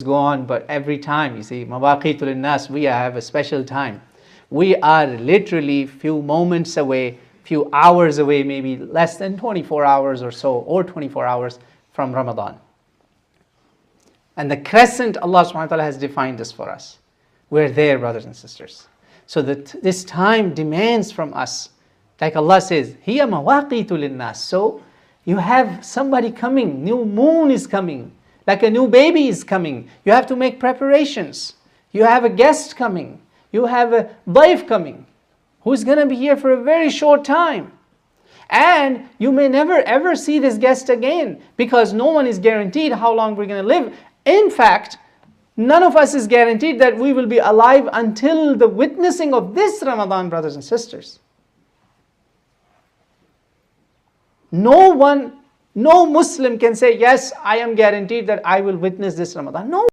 go on, but every time, you see, mawaqitul linnas, we have a special time. We are literally few moments away, few hours away, maybe less than 24 hours or so, or 24 hours from Ramadan. And the crescent, Allah subhanahu wa ta'ala has defined this for us. We're there, brothers and sisters. So that this time demands from us, like Allah says, hiya mawaqitul linnas. So you have somebody coming, new moon is coming, like a new baby is coming. You have to make preparations. You have a guest coming. You have a daif coming, who's going to be here for a very short time. And you may never ever see this guest again, because no one is guaranteed how long we're going to live. In fact, none of us is guaranteed that we will be alive until the witnessing of this Ramadan, brothers and sisters. No Muslim can say, yes, I am guaranteed that I will witness this Ramadan. No.